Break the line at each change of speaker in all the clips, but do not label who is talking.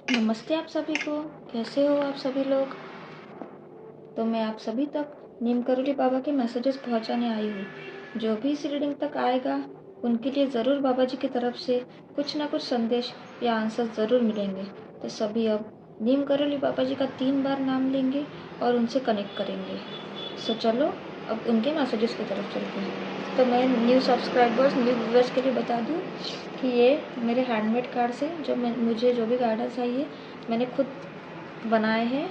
नमस्ते आप सभी को। कैसे हो आप सभी लोग। तो मैं आप सभी तक नीम करोली बाबा के मैसेजेस पहुंचाने आई हूँ। जो भी इस रीडिंग तक आएगा उनके लिए ज़रूर बाबा जी की तरफ से कुछ ना कुछ संदेश या आंसर ज़रूर मिलेंगे। तो सभी अब नीम करोली बाबा जी का 3 बार नाम लेंगे और उनसे कनेक्ट करेंगे। सो चलो अब उनके मैसेजेस की तरफ चलते हैं। तो मैं न्यू सब्सक्राइबर्स न्यू व्यूअर्स के लिए बता दूँ कि ये मेरे हैंडमेड कार्ड से मुझे जो भी गाइडेंस आई है मैंने खुद बनाए हैं।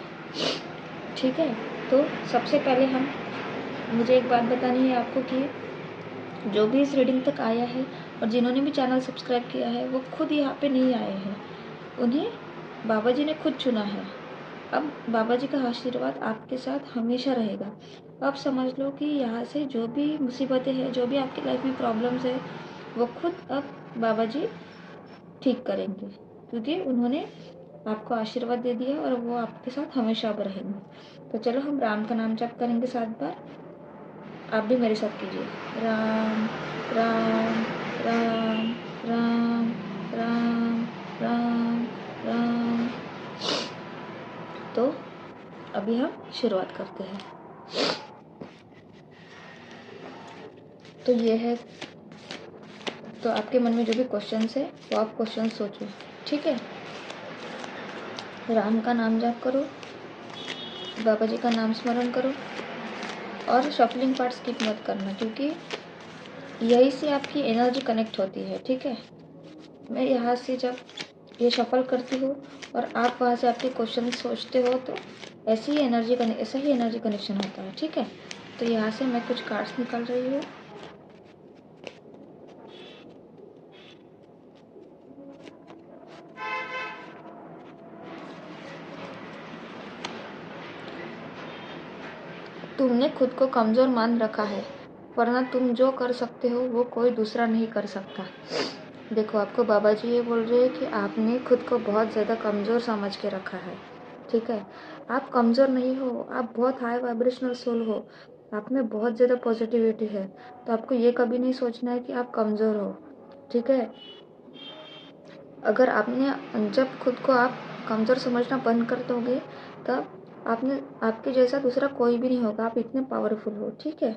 ठीक है, तो सबसे पहले मुझे एक बात बतानी है आपको कि जो भी इस रीडिंग तक आया है और जिन्होंने भी चैनल सब्सक्राइब किया है वो खुद यहाँ पे नहीं आए हैं, उन्हें बाबा जी ने खुद चुना है। अब बाबा जी का आशीर्वाद आपके साथ हमेशा रहेगा। अब समझ लो कि यहाँ से जो भी मुसीबतें हैं, जो भी आपकी लाइफ में प्रॉब्लम्स है, वो खुद अब बाबा जी ठीक करेंगे, क्योंकि उन्होंने आपको आशीर्वाद दे दिया और वो आपके साथ हमेशा अब रहेंगे। तो चलो हम राम का नाम जप करेंगे 7 बार। आप भी मेरे साथ कीजिए। राम राम राम राम राम राम राम। तो अभी हम शुरुआत करते हैं। तो ये है, तो आपके मन में जो भी क्वेश्चंस है वो आप क्वेश्चन सोचो। ठीक है, राम का नाम जप करो, बाबा जी का नाम स्मरण करो और शफलिंग पार्ट स्किप मत करना, क्योंकि यही से आपकी एनर्जी कनेक्ट होती है। ठीक है, मैं यहाँ से जब ये शफल करती हूँ और आप वहाँ से आपके क्वेश्चन सोचते हो तो ऐसा ही एनर्जी कनेक्शन होता है। ठीक है, तो यहाँ से मैं कुछ कार्ड्स निकाल रही हूँ। तुमने खुद को कमज़ोर मान रखा है, वरना तुम जो कर सकते हो वो कोई दूसरा नहीं कर सकता। देखो, आपको बाबा जी ये बोल रहे हैं कि आपने खुद को बहुत ज़्यादा कमज़ोर समझ के रखा है। ठीक है, आप कमज़ोर नहीं हो, आप बहुत हाई वाइब्रेशनल सोल हो, आप में बहुत ज़्यादा पॉजिटिविटी है। तो आपको ये कभी नहीं सोचना है कि आप कमज़ोर हो। ठीक है, अगर जब खुद को आप कमज़ोर समझना बंद कर दोगे तब आपके जैसा दूसरा कोई भी नहीं होगा। आप इतने पावरफुल हो। ठीक है,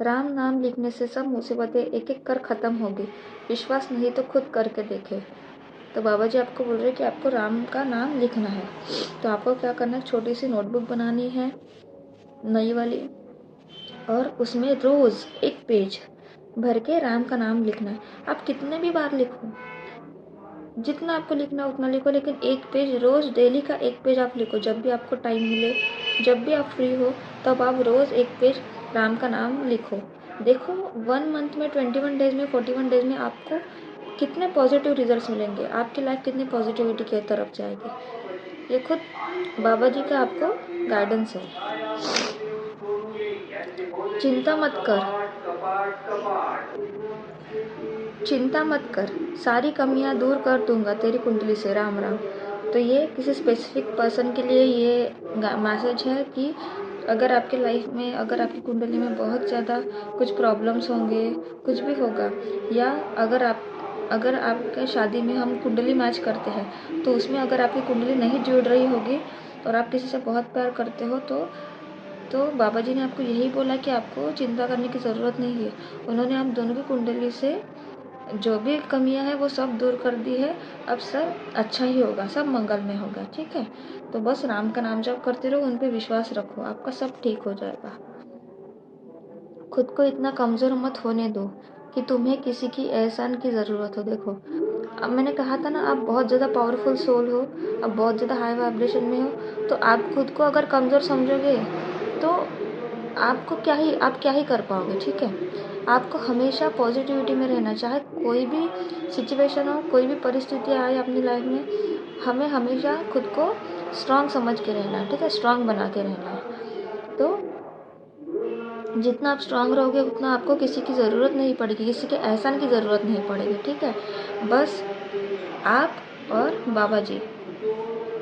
राम नाम लिखने से सब मुसीबतें एक एक कर ख़त्म होगी। विश्वास नहीं तो खुद करके देखे। तो बाबा जी आपको बोल रहे हैं कि आपको राम का नाम लिखना है। तो आपको क्या करना है, छोटी सी नोटबुक बनानी है, नई वाली, और उसमें रोज़ एक पेज भर के राम का नाम लिखना है। आप कितने भी बार लिखो, जितना आपको लिखना उतना लिखो, लेकिन एक पेज रोज़, डेली का एक पेज आप लिखो। जब भी आपको टाइम मिले, जब भी आप फ्री हो, तब आप रोज़ एक पेज राम का नाम लिखो। देखो 1 मंथ में, 21 डेज में, 41 डेज में आपको कितने पॉजिटिव रिजल्ट्स मिलेंगे, आपकी लाइफ कितनी पॉजिटिविटी की तरफ जाएगी। ये खुद बाबा जी का आपको गाइडेंस है। चिंता मत कर, चिंता मत कर, सारी कमियां दूर कर दूंगा तेरी कुंडली से। राम राम। तो ये किसी स्पेसिफिक पर्सन के लिए ये मैसेज है कि अगर आपके लाइफ में, अगर आपकी कुंडली में बहुत ज़्यादा कुछ प्रॉब्लम्स होंगे, कुछ भी होगा, या अगर आपके शादी में हम कुंडली मैच करते हैं तो उसमें अगर आपकी कुंडली नहीं जुड़ रही होगी और आप किसी से बहुत प्यार करते हो तो बाबा जी ने आपको यही बोला कि आपको चिंता करने की ज़रूरत नहीं है। उन्होंने आप दोनों की कुंडली से जो भी कमियां हैं वो सब दूर कर दी है। अब सब अच्छा ही होगा, सब मंगल में होगा। ठीक है, तो बस राम का नाम जप करते रहो, उन पे विश्वास रखो, आपका सब ठीक हो जाएगा। खुद को इतना कमज़ोर मत होने दो कि तुम्हें किसी की एहसान की ज़रूरत हो। देखो, अब मैंने कहा था ना, आप बहुत ज़्यादा पावरफुल सोल हो, आप बहुत ज़्यादा हाई वाइब्रेशन में हो, तो आप खुद को अगर कमज़ोर समझोगे तो आप क्या ही कर पाओगे। ठीक है, आपको हमेशा पॉजिटिविटी में रहना, चाहे कोई भी सिचुएशन हो, कोई भी परिस्थिति आए अपनी लाइफ में, हमें हमेशा खुद को स्ट्रांग समझ के रहना है। ठीक है, स्ट्रांग बना के रहना है। तो जितना आप स्ट्रांग रहोगे उतना आपको किसी की ज़रूरत नहीं पड़ेगी, किसी के एहसान की ज़रूरत नहीं पड़ेगी। ठीक है, बस आप और बाबा जी,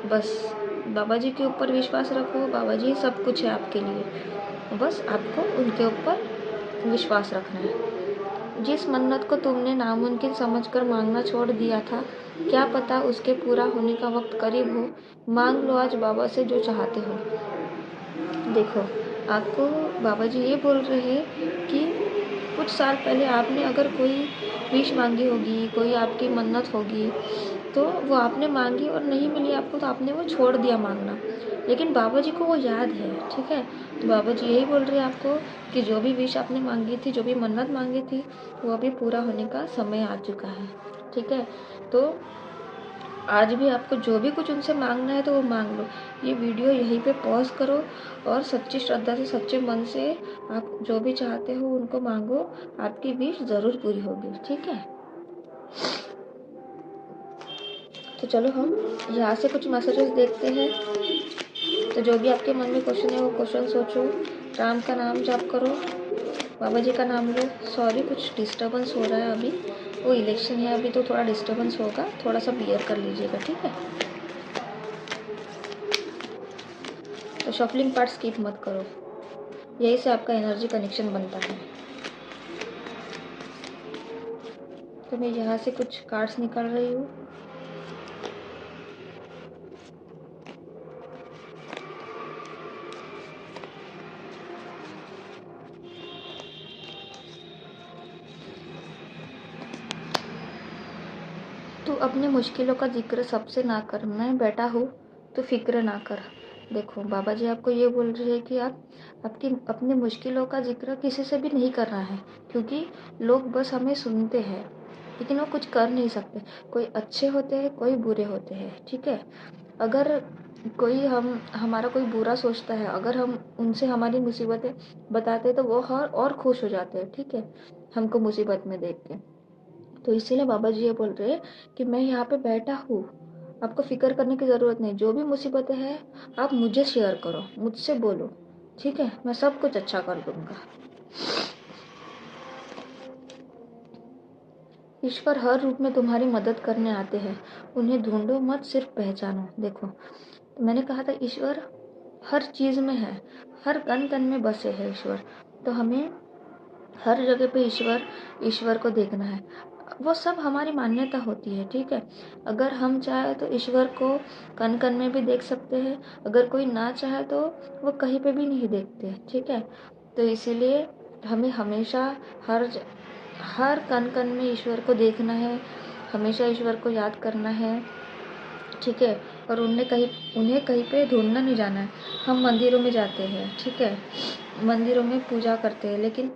बस बाबा जी के ऊपर विश्वास रखो। बाबा जी सब कुछ है आपके लिए, बस आपको उनके ऊपर विश्वास रखना है। जिस मन्नत को तुमने नामुमकिन समझकर मांगना छोड़ दिया था, क्या पता उसके पूरा होने का वक्त करीब हो। मांग लो आज बाबा से जो चाहते हो। देखो, आपको बाबा जी ये बोल रहे हैं कि कुछ साल पहले आपने अगर कोई विश मांगी होगी, कोई आपकी मन्नत होगी, तो वो आपने मांगी और नहीं मिली आपको, तो आपने वो छोड़ दिया मांगना, लेकिन बाबा जी को वो याद है। ठीक है, तो बाबा जी यही बोल रहे हैं आपको कि जो भी विश आपने मांगी थी, जो भी मन्नत मांगी थी, वो अभी पूरा होने का समय आ चुका है। ठीक है, तो आज भी आपको जो भी कुछ उनसे मांगना है तो वो मांग लो। ये वीडियो यहीं पे पॉज करो और सच्ची श्रद्धा से, सच्चे मन से आप जो भी चाहते हो उनको मांगो, आपकी विश ज़रूर पूरी होगी। ठीक है, तो चलो हम यहाँ से कुछ मैसेजेस देखते हैं। तो जो भी आपके मन में क्वेश्चन है वो क्वेश्चन सोचो, राम का नाम जाप करो, बाबा जी का नाम लो। सॉरी, कुछ डिस्टर्बेंस हो रहा है अभी, वो इलेक्शन है अभी, तो थोड़ा डिस्टर्बेंस होगा, थोड़ा सा बियर कर लीजिएगा। ठीक है, तो शफलिंग पार्ट स्किप मत करो, यही से आपका एनर्जी कनेक्शन बनता है। तो मैं यहाँ से कुछ कार्ड्स निकाल रही हूँ। तू अपनी मुश्किलों का जिक्र सबसे ना कर, मैं बैठा हूँ तो फिक्र ना कर। देखो, बाबा जी आपको ये बोल रहे हैं कि आप अपनी मुश्किलों का जिक्र किसी से भी नहीं करना है, क्योंकि लोग बस हमें सुनते हैं लेकिन वो कुछ कर नहीं सकते। कोई अच्छे होते हैं, कोई बुरे होते हैं। ठीक है, अगर कोई हमारा कोई बुरा सोचता है, अगर हम उनसे हमारी मुसीबतें बताते तो वो और खुश हो जाते हैं। ठीक है, हमको मुसीबत में देख के। तो इसीलिए बाबा जी ये बोल रहे हैं कि मैं यहाँ पे बैठा हूँ, आपको फिक्र करने की ज़रूरत नहीं। जो भी मुसीबतें हैं आप मुझे शेयर करो, मुझसे बोलो। ठीक है, मैं सब कुछ अच्छा कर दूंगा। ईश्वर हर रूप में तुम्हारी मदद करने आते हैं, उन्हें ढूंढो मत, सिर्फ पहचानो। देखो, तो मैंने कहा था ईश्वर हर चीज़ में है, हर कण कण में बसे है ईश्वर। तो हमें हर जगह पे ईश्वर को देखना है। वो सब हमारी मान्यता होती है। ठीक है, अगर हम चाहे तो ईश्वर को कण कण में भी देख सकते हैं, अगर कोई ना चाहे तो वो कहीं पे भी नहीं देखते। ठीक है, तो इसीलिए हमें हमेशा हर कण कण में ईश्वर को देखना है, हमेशा ईश्वर को याद करना है। ठीक है, और उन्हें कहीं पे ढूंढना नहीं जाना है। हम मंदिरों में जाते हैं, ठीक है, मंदिरों में पूजा करते हैं, लेकिन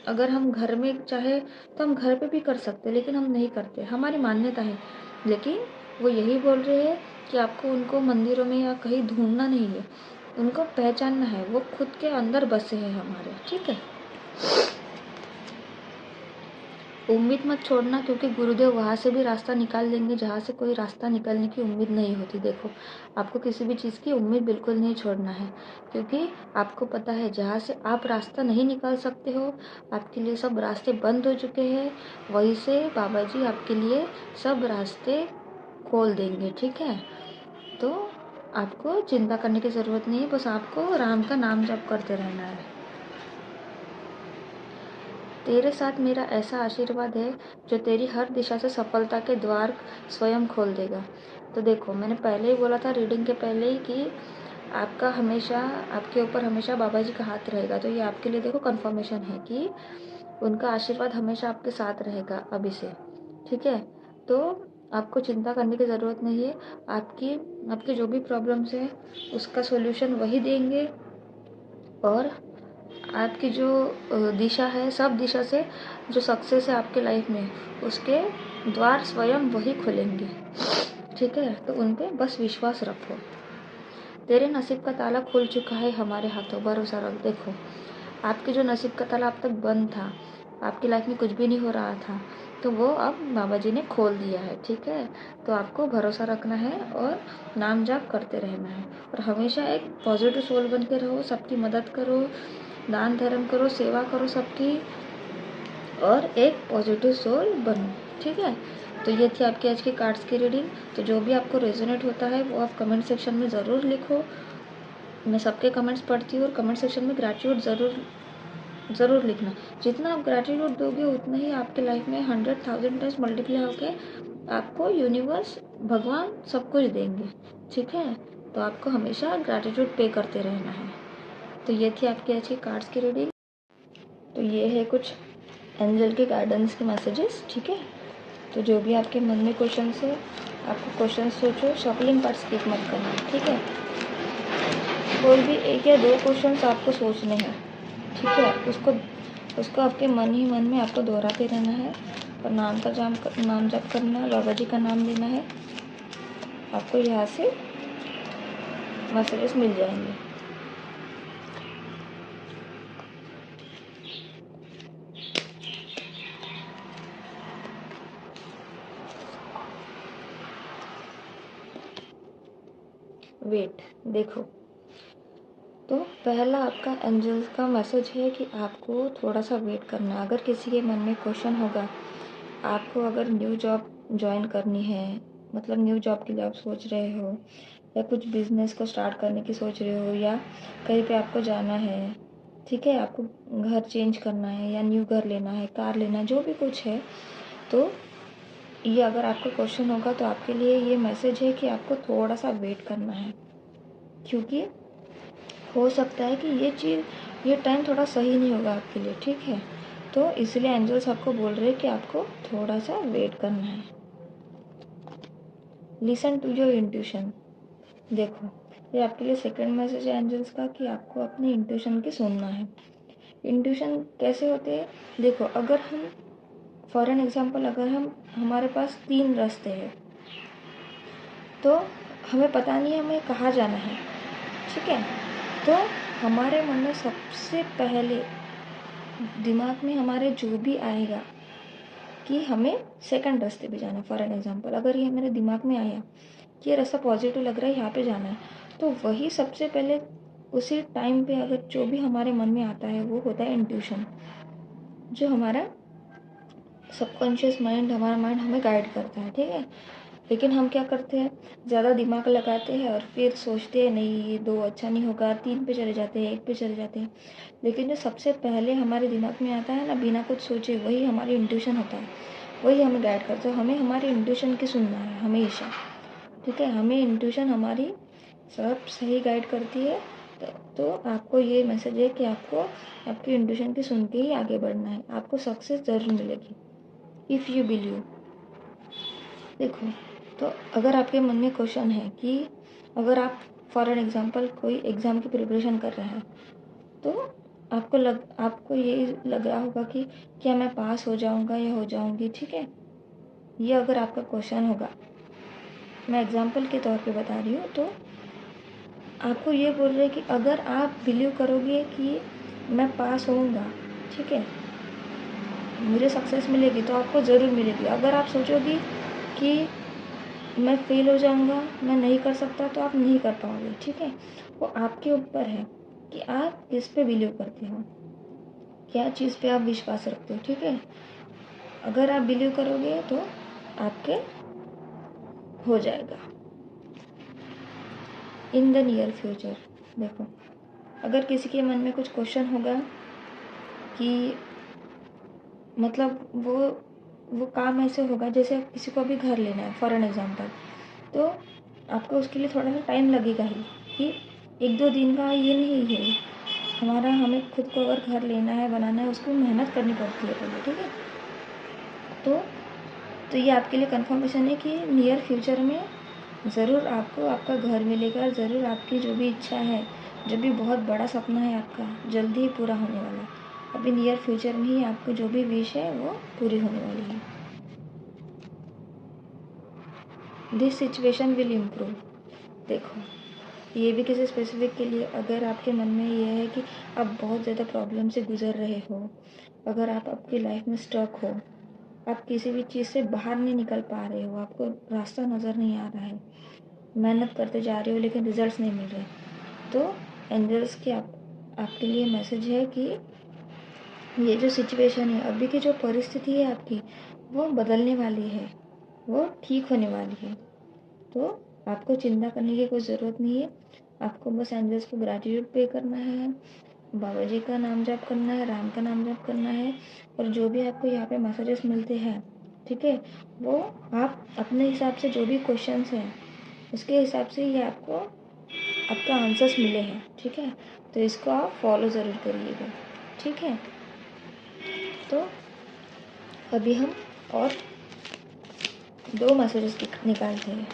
अगर हम घर में चाहे तो हम घर पे भी कर सकते हैं, लेकिन हम नहीं करते, हमारी मान्यता है। लेकिन वो यही बोल रहे हैं कि आपको उनको मंदिरों में या कहीं ढूंढना नहीं है, उनको पहचानना है, वो खुद के अंदर बसे हैं हमारे। ठीक है, उम्मीद मत छोड़ना, क्योंकि गुरुदेव वहाँ से भी रास्ता निकाल देंगे जहाँ से कोई रास्ता निकलने की उम्मीद नहीं होती। देखो, आपको किसी भी चीज़ की उम्मीद बिल्कुल नहीं छोड़ना है, क्योंकि आपको पता है जहाँ से आप रास्ता नहीं निकाल सकते हो, आपके लिए सब रास्ते बंद हो चुके हैं, वहीं से बाबा जी आपके लिए सब रास्ते खोल देंगे। ठीक है, तो आपको चिंता करने की ज़रूरत नहीं है, बस आपको राम का नाम जप करते रहना है। तेरे साथ मेरा ऐसा आशीर्वाद है जो तेरी हर दिशा से सफलता के द्वार स्वयं खोल देगा। तो देखो, मैंने पहले ही बोला था रीडिंग के पहले ही कि आपके ऊपर हमेशा बाबा जी का हाथ रहेगा। तो ये आपके लिए देखो कंफर्मेशन है कि उनका आशीर्वाद हमेशा आपके साथ रहेगा अभी से। ठीक है, तो आपको चिंता करने की ज़रूरत नहीं है। आपकी जो भी प्रॉब्लम्स हैं उसका सॉल्यूशन वही देंगे, और आपकी जो दिशा है, सब दिशा से जो सक्सेस है आपके लाइफ में, उसके द्वार स्वयं वही खोलेंगे। ठीक है, तो उन पे बस विश्वास रखो। तेरे नसीब का ताला खुल चुका है हमारे हाथों, भरोसा रख। देखो, आपके जो नसीब का ताला अब तक बंद था, आपकी लाइफ में कुछ भी नहीं हो रहा था, तो वो अब बाबा जी ने खोल दिया है। ठीक है, तो आपको भरोसा रखना है और नाम जाप करते रहना है, और हमेशा एक पॉजिटिव सोल बन के रहो, सबकी मदद करो, दान धर्म करो, सेवा करो सबकी, और एक पॉजिटिव सोल बनो। ठीक है, तो ये थी आपकी आज की कार्ड्स की रीडिंग। तो जो भी आपको रेजोनेट होता है वो आप कमेंट सेक्शन में ज़रूर लिखो, मैं सबके कमेंट्स पढ़ती हूँ, और कमेंट सेक्शन में ग्रैटिट्यूड ज़रूर ज़रूर लिखना। जितना आप ग्रैटिट्यूड दोगे उतना ही आपके लाइफ में 100,000 टाइम्स मल्टीप्लाई होके आपको यूनिवर्स, भगवान सब कुछ देंगे। ठीक है, तो आपको हमेशा ग्रैटिट्यूड पे करते रहना है। तो ये थी आपकी अच्छी कार्ड्स की रीडिंग। तो ये है कुछ एंजल के गाइडेंस के मैसेजेस। ठीक है, तो जो भी आपके मन में क्वेश्चन है, आपको क्वेश्चन सोचो, शफलिंग पार्ट स्किप मत करना। ठीक है, कोई भी 1 या 2 क्वेश्चंस आपको सोचने हैं। ठीक है, उसको आपके मन ही मन में आपको दोहराते रहना है और नाम जप करना, बाबा जी का नाम लेना है। आपको यहाँ से मैसेजेस मिल जाएंगे। वेट, देखो, तो पहला आपका एंजल्स का मैसेज है कि आपको थोड़ा सा वेट करना। अगर किसी के मन में क्वेश्चन होगा, आपको अगर न्यू जॉब ज्वाइन करनी है, मतलब न्यू जॉब के लिए आप सोच रहे हो, या कुछ बिजनेस को स्टार्ट करने की सोच रहे हो, या कहीं पे आपको जाना है, ठीक है, आपको घर चेंज करना है या न्यू घर लेना है, कार लेना है, जो भी कुछ है, तो ये अगर आपका क्वेश्चन होगा तो आपके लिए ये मैसेज है कि आपको थोड़ा सा वेट करना है, क्योंकि हो सकता है कि ये टाइम थोड़ा सही नहीं होगा आपके लिए। ठीक है, तो इसलिए एंजल्स आपको बोल रहे हैं कि आपको थोड़ा सा वेट करना है। Listen to your intuition. देखो, ये आपके लिए सेकंड मैसेज है एंजल्स का कि आपको अपनी इंट्यूशन की सुनना है। इंट्यूशन कैसे होते हैं? देखो, अगर हम फॉर एन एग्जाम्पल, अगर हमारे पास 3 रास्ते हैं, तो हमें पता नहीं है हमें कहाँ जाना है। ठीक है, तो हमारे मन में सबसे पहले दिमाग में हमारे जो भी आएगा कि हमें सेकंड रास्ते पे जाना है। फॉर एन एग्जांपल, अगर ये मेरे दिमाग में आया कि ये रास्ता पॉजिटिव लग रहा है, यहाँ पे जाना है, तो वही सबसे पहले उसी टाइम पे अगर जो भी हमारे मन में आता है वो होता है इंट्यूशन, जो हमारा सबकॉन्शियस माइंड, हमारा माइंड हमें गाइड करता है। ठीक है, लेकिन हम क्या करते हैं, ज़्यादा दिमाग लगाते हैं और फिर सोचते हैं नहीं ये 2 अच्छा नहीं होगा, 3 पे चले जाते हैं, 1 पे चले जाते हैं। लेकिन जो सबसे पहले हमारे दिमाग में आता है ना, बिना कुछ सोचे, वही हमारी इंट्यूशन होता है, वही हमें गाइड करता है। हमें हमारी इंट्यूशन की सुनना है हमेशा। ठीक है, हमें इंट्यूशन हमारी सब सही गाइड करती है। तो आपको ये मैसेज है कि आपको आपकी इंट्यूशन की सुन के ही आगे बढ़ना है। आपको सक्सेस ज़रूर मिलेगी इफ़ यू बिलीव। देखो, तो अगर आपके मन में क्वेश्चन है कि अगर आप फॉर एन एग्जांपल कोई एग्ज़ाम की प्रिपरेशन कर रहे हैं, तो आपको ये लग रहा होगा कि क्या मैं पास हो जाऊंगा या हो जाऊंगी। ठीक है, ये अगर आपका क्वेश्चन होगा, मैं एग्जांपल के तौर पे बता रही हूँ, तो आपको ये बोल रहे कि अगर आप बिलीव करोगे कि मैं पास होऊंगा, ठीक है, मुझे सक्सेस मिलेगी, तो आपको ज़रूर मिलेगी। अगर आप सोचोगी कि मैं फेल हो जाऊंगा, मैं नहीं कर सकता, तो आप नहीं कर पाओगे। ठीक है, वो आपके ऊपर है कि आप किस पे बिलीव करते हो, क्या चीज़ पे आप विश्वास रखते हो। ठीक है, अगर आप बिलीव करोगे तो आपके हो जाएगा इन द नियर फ्यूचर। देखो, अगर किसी के मन में कुछ क्वेश्चन होगा कि मतलब वो काम ऐसे होगा जैसे किसी को अभी घर लेना है फॉर एन एग्जांपल, तो आपको उसके लिए थोड़ा सा टाइम लगेगा ही, कि 1-2 दिन का ये नहीं है हमारा। हमें खुद को अगर घर लेना है, बनाना है, उसको मेहनत करनी पड़ती है पहले। ठीक है, तो ये आपके लिए कंफर्मेशन है कि नियर फ्यूचर में ज़रूर आपको आपका घर मिलेगा। ज़रूर आपकी जो भी इच्छा है, जो भी बहुत बड़ा सपना है आपका, जल्दी ही पूरा होने वाला है। अभी नियर फ्यूचर में ही आपको जो भी विश है वो पूरी होने वाली है। This situation will improve. देखो, ये भी किसी स्पेसिफिक के लिए, अगर आपके मन में ये है कि आप बहुत ज़्यादा प्रॉब्लम से गुजर रहे हो, अगर आप आपकी लाइफ में स्टक हो, आप किसी भी चीज़ से बाहर नहीं निकल पा रहे हो, आपको रास्ता नज़र नहीं आ रहा है, मेहनत करते जा रहे हो लेकिन रिजल्ट्स नहीं मिल रहे, तो एंजल्स की आपके लिए मैसेज है कि ये जो सिचुएशन है, अभी की जो परिस्थिति है आपकी, वो बदलने वाली है, वो ठीक होने वाली है। तो आपको चिंता करने की कोई ज़रूरत नहीं है। आपको बस एंजल्स को ग्रैटिट्यूड पे करना है, बाबा जी का नाम जाप करना है, राम का नाम जाप करना है, और जो भी आपको यहाँ पे मैसेजेस मिलते हैं, ठीक है, वो आप अपने हिसाब से जो भी क्वेश्चंस हैं उसके हिसाब से ये आपको आपका आंसर्स मिले हैं, ठीक है। तो इसको आप फॉलो ज़रूर करिएगा, ठीक है। तो अभी हम और 2 मैसेजेस निकालते हैं।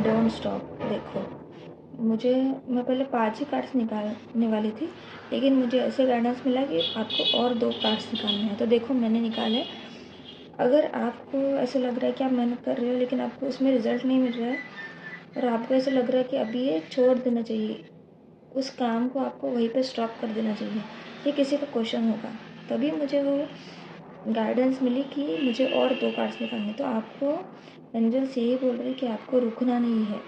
Don't stop. देखो, मैं पहले 5 ही कार्ड्स निकालने वाली थी, लेकिन मुझे ऐसे गाइडेंस मिला कि आपको और 2 कार्ड्स निकालने हैं। तो देखो मैंने निकाले। अगर आपको ऐसे लग रहा है कि आप मेहनत कर रहे हो लेकिन आपको उसमें रिजल्ट नहीं मिल रहा है, और आपको ऐसा लग रहा है कि अभी ये छोड़ देना चाहिए, उस काम को आपको वहीं पे स्टॉप कर देना चाहिए, ये किसी का क्वेश्चन होगा, तभी मुझे वो गाइडेंस मिली कि मुझे और 2 कार्ड्स निकालने। तो आपको एंजल्स यही बोल रहे हैं कि आपको रुकना नहीं है,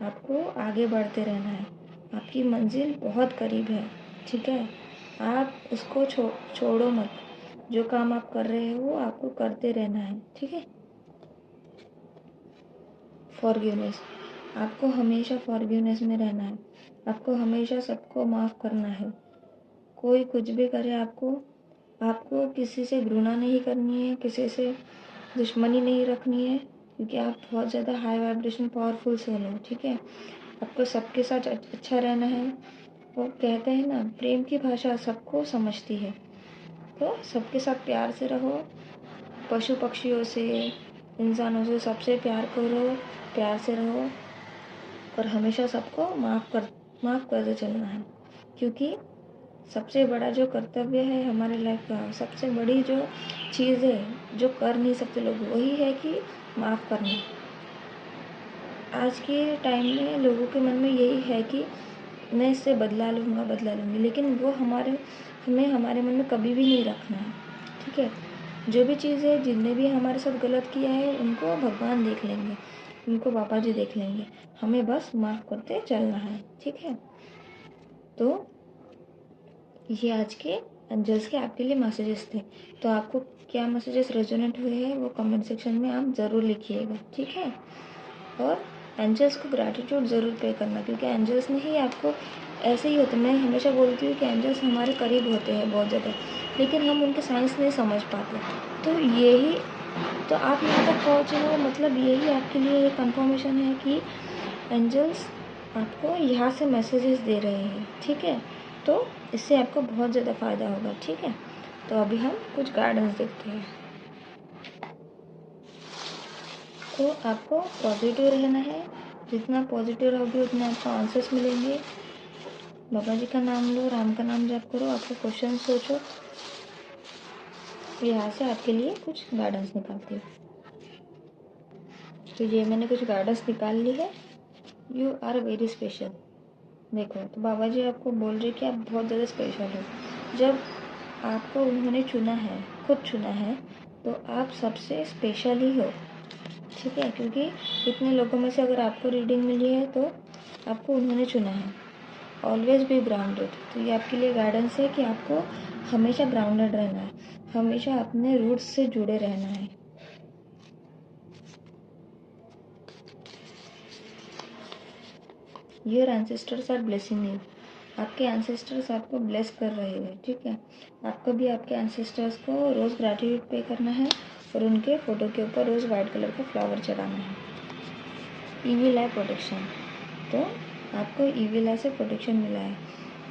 आपको आगे बढ़ते रहना है, आपकी मंजिल बहुत करीब है, ठीक है। आप उसको छोड़ो मत, जो काम आप कर रहे हो वो आपको करते रहना है, ठीक है। फॉरगिवनेस, आपको हमेशा फॉरगिवनेस में रहना है, आपको हमेशा सबको माफ़ करना है। कोई कुछ भी करे, आपको आपको किसी से घृणा नहीं करनी है, किसी से दुश्मनी नहीं रखनी है, क्योंकि आप बहुत ज़्यादा हाई वाइब्रेशन पावरफुल सोल हो, ठीक है। आपको सबके साथ अच्छा रहना है। वो कहते हैं ना, प्रेम की भाषा सबको समझती है, तो सबके साथ प्यार से रहो, पशु पक्षियों से, इंसानों से, सबसे प्यार करो, प्यार से रहो, और हमेशा सबको माफ़ करते चलना है, क्योंकि सबसे बड़ा जो कर्तव्य है हमारे लाइफ का, सबसे बड़ी जो चीज़ है जो कर नहीं सकते लोग, वही है कि माफ़ करना। आज के टाइम में लोगों के मन में यही है कि मैं इससे बदला लूँगी, लेकिन वो हमें हमारे मन में कभी भी नहीं रखना है, ठीक है। जो भी चीज़ है, जिनने भी हमारे साथ गलत किया है, उनको भगवान देख लेंगे, उनको बाबा जी देख लेंगे, हमें बस माफ़ करते चलना है, ठीक है। तो ये आज के एंजल्स के आपके लिए मैसेजेस थे। तो आपको क्या मैसेजेस रेजोनेट हुए हैं वो कमेंट सेक्शन में आप ज़रूर लिखिएगा, ठीक है। और एंजल्स को ग्रैटिट्यूड ज़रूर पे करना, क्योंकि एंजल्स ने ही आपको ऐसे ही होते। मैं हमेशा बोलती हूँ कि एंजल्स हमारे करीब होते हैं बहुत ज़्यादा, लेकिन हम उनके साइंस नहीं समझ पाते। तो यही तो आप यहाँ तक पहुँचे हो, मतलब यही आपके लिए एक कंफर्मेशन है कि एंजल्स आपको यहाँ से मैसेजेस दे रहे हैं, ठीक है। तो इससे आपको बहुत ज़्यादा फ़ायदा होगा, ठीक है। तो अभी हम कुछ गाइडेंस देखते हैं। तो आपको पॉजिटिव रहना है, जितना पॉजिटिव रहोगे उतने आपको आंसर्स मिलेंगे। बाबा जी का नाम लो, राम का नाम जप करो, आपको क्वेश्चन सोचो। यहाँ से आपके लिए कुछ गाइडेंस निकालती हूँ। तो ये मैंने कुछ गाइडेंस निकाल ली है। You are very special. देखो, तो बाबा जी आपको बोल रहे कि आप बहुत ज़्यादा स्पेशल हो। जब आपको उन्होंने चुना है, खुद चुना है, तो आप सबसे स्पेशल ही हो, ठीक है। क्योंकि इतने लोगों में से अगर आपको रीडिंग मिली है तो आपको उन्होंने चुना है। Always be grounded. तो ये आपके लिए गाइडेंस है कि आपको हमेशा ग्राउंडेड रहना है, हमेशा अपने रूट्स से जुड़े रहना है। Your ancestors are blessing you. आपके एंसेस्टर्स आपको ब्लेस कर रहे हैं, ठीक है। आपको भी आपके एंसेस्टर्स को रोज़ ग्रैटिट्यूड पे करना है, और उनके फ़ोटो के ऊपर रोज़ वाइट कलर का फ्लावर चढ़ाना है। ईविल आई प्रोटेक्शन। तो आपको ईविल आई से प्रोटेक्शन मिला है।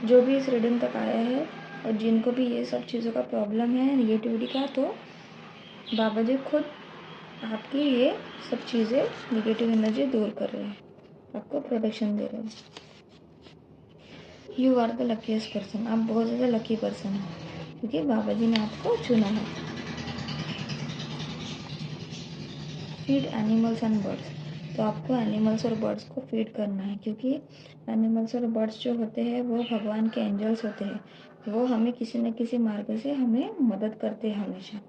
जो भी इस रीडिंग तक आया है और जिनको भी ये सब चीज़ों का प्रॉब्लम है, नेगेटिविटी का, तो बाबा जी खुद आपकी ये सब चीज़ें, नेगेटिव एनर्जी दूर कर रहे हैं, आपको प्रोटेक्शन दे रहे हैं। You are the luckiest person. आप बहुत ज़्यादा लकी पर्सन हैं, क्योंकि बाबा जी ने आपको चुना है। Feed animals and birds. तो आपको एनिमल्स और बर्ड्स को फीड करना है, क्योंकि एनिमल्स और बर्ड्स जो होते हैं वो भगवान के एंजल्स होते हैं। वो हमें किसी न किसी मार्ग से हमें मदद करते हैं हमेशा,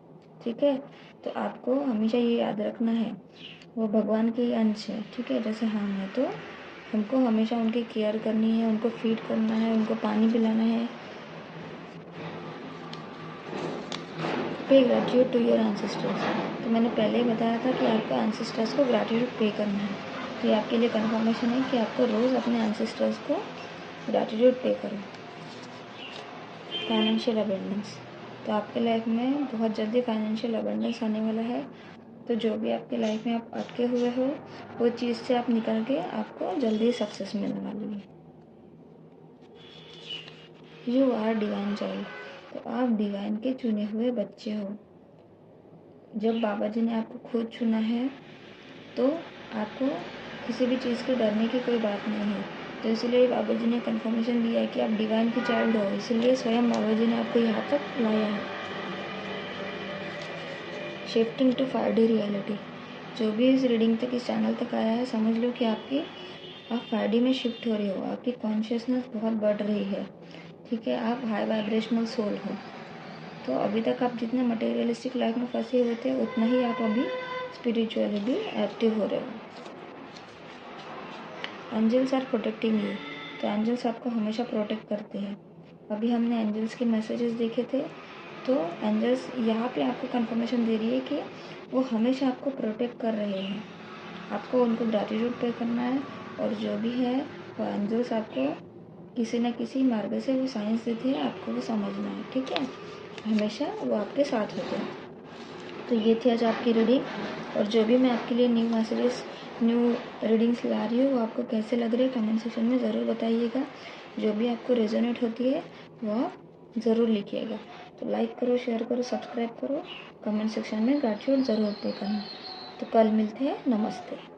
ठीक है। तो आपको हमेशा ये याद रखना है, वो भगवान के ही अंश है, ठीक है, जैसे हम हैं। तो हमको हमेशा उनकी केयर करनी है, उनको फीड करना है, उनको पानी पिलाना है। पे ग्रेटिट्यूड टू योर एंसेस्टर्स। तो मैंने पहले ही बताया था कि आपको एंसेस्टर्स को ग्रैटिट्यूड पे करना है। तो ये आपके लिए कंफर्मेशन है कि आपको रोज़ अपने एंसेस्टर्स को ग्रैटिट्यूड पे करो। फाइनेंशियल अबंडेंस, तो आपके लाइफ में बहुत जल्दी फाइनेंशियल अबंडेंस आने वाला है। तो जो भी आपके लाइफ में आप अटके हुए हो, वो चीज़ से आप निकल के आपको जल्दी सक्सेस मिलने वाली है। यू आर डिवाइन चाइल्ड, तो आप डिवाइन के चुने हुए बच्चे हो। जब बाबा जी ने आपको खुद चुना है तो आपको किसी भी चीज़ के डरने की कोई बात नहीं है। तो इसलिए बाबा जी ने कंफर्मेशन दिया है कि आप डिवाइन की चाइल्ड हो, इसलिए स्वयं बाबा जी ने आपको यहाँ तक लाया है। शिफ्टिंग टू 5D रियलिटी, जो भी इस रीडिंग तक, इस चैनल तक आया है, समझ लो कि आप 5D में शिफ्ट हो रहे हो। आपकी कॉन्शियसनेस बहुत बढ़ रही है, ठीक है। आप हाई वाइब्रेशनल सोल हो। तो अभी तक आप जितने मटेरियलिस्टिक लाइफ में फंसे हुए थे, उतना ही आप अभी स्पिरिचुअली भी एक्टिव हो रहे हो। एंजल्स आर प्रोटेक्टिंग यू, तो एंजल्स आपको हमेशा प्रोटेक्ट करते हैं। अभी हमने एंजल्स के मैसेजेस देखे थे, तो एंजल्स यहाँ पे आपको कंफर्मेशन दे रही है कि वो हमेशा आपको प्रोटेक्ट कर रहे हैं। आपको उनको ग्रैटिट्यूड पे करना है, और जो भी है वो एंजल्स आपको किसी न किसी मार्ग से वो साइंस देते हैं, आपको वो समझना है, ठीक है। हमेशा वो आपके साथ होते हैं। तो ये थी आज आपकी रीडिंग, और जो भी मैं आपके लिए न्यू मैसेजेस, न्यू रीडिंग्स ला रही हूँ, वो आपको कैसे लग रहे हैं कमेंट सेक्शन में ज़रूर बताइएगा। जो भी आपको रेजोनेट होती है वह ज़रूर लिखिएगा। तो लाइक करो, शेयर करो, सब्सक्राइब करो, कमेंट सेक्शन में ग्रैटिट्यूड ज़रूर पे करना। तो कल मिलते हैं। नमस्ते।